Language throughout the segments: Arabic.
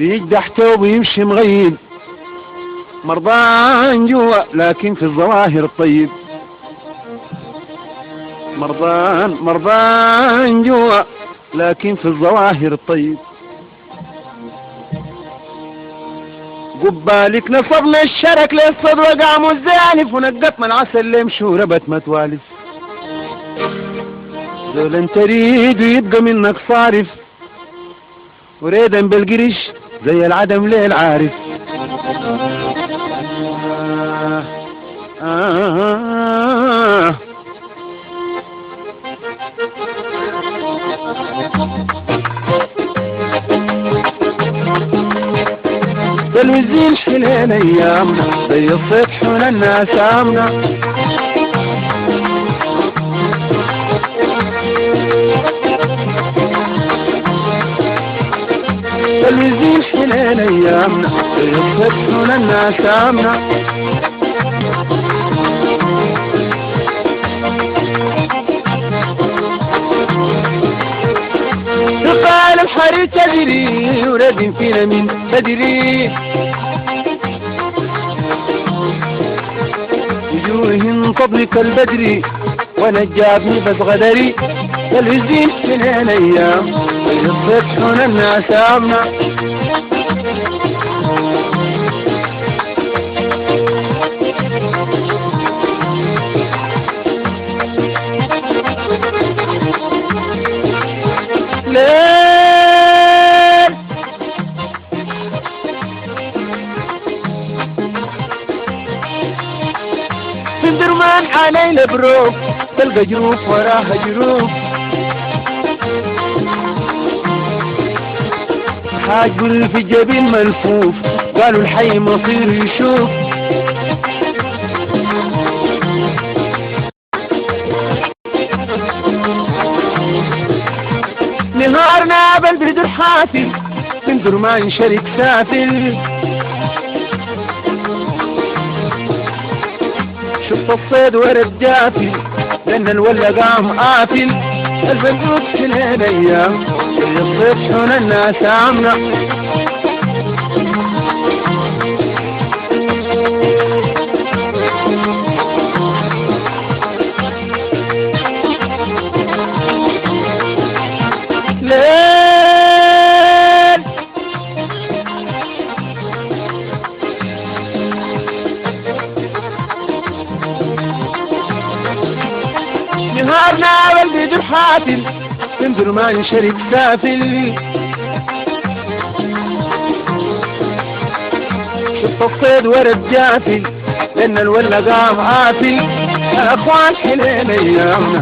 بيجدح توب ويمشي مغيب، مرضان جوا لكن في الظواهر الطيب. مرضان جوا لكن في الظواهر الطيب. قبالك نصبنا الشرك للصد وقام الزانف، ونقطنا العسل لمشورة بت متوالف. زول انت تريد ويبقى منك صارف، وريدا بالقرش زي العدم ليه العارف. الوزين حلين ايامنا زي الصبح ولنا سامنا. الوزين حلين ايامنا زي الصبح ولنا سامنا. قال الحرير تدري ورد فينا من تدري، وجوه طبلك البدري ونجابني بس غدري. الوزين من الايام زي الصبح ولنا سامنا. ليل في درمان علي البروك، تلقى جروف وراها جروف. حاجل في جبين ملفوف، قالوا الحي مصير يشوف. نهارنا بالبدر حافل، من درمان شريك سافل. شفت الصيد ورد جافل، لأن الولا قام قافل. البنوك في الايام زي الصبح ولنا سامنا. ليل نهارنا والبدر حافل، من درمان شريك سافل. شفت الصيد ورد جافل، لأن الولا قام قافل. يا اخوان حلين ايامنا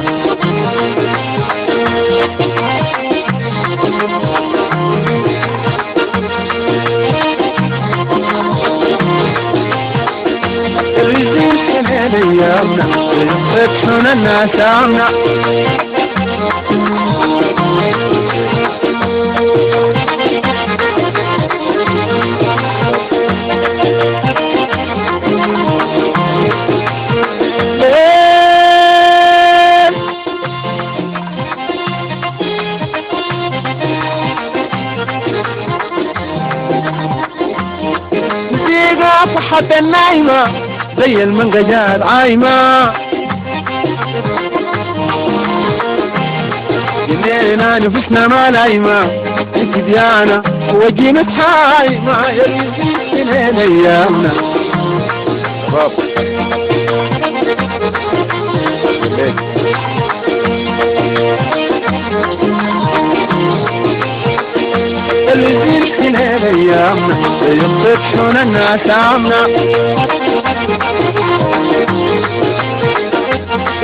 الوزين حلين ايامنا زي الصبح ولنا سامنا. موسيقى صحت النايمة زي المنقجات عايمة. جنينا نفسنا ما لايمة، انت ديانة وجينا حايمة. يا الوزين حلين ايامنا الوزين حلين ايامنا زي الصبح ولنا سامنا.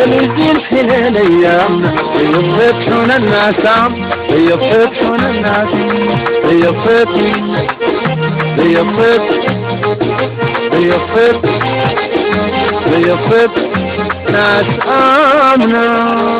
الوزين حلين ايامنا زي الصبح ولنا سامنا. زي الصبح ولنا زي الصبح زي الصبح زي الصبح زي الصبح ناس آمنا.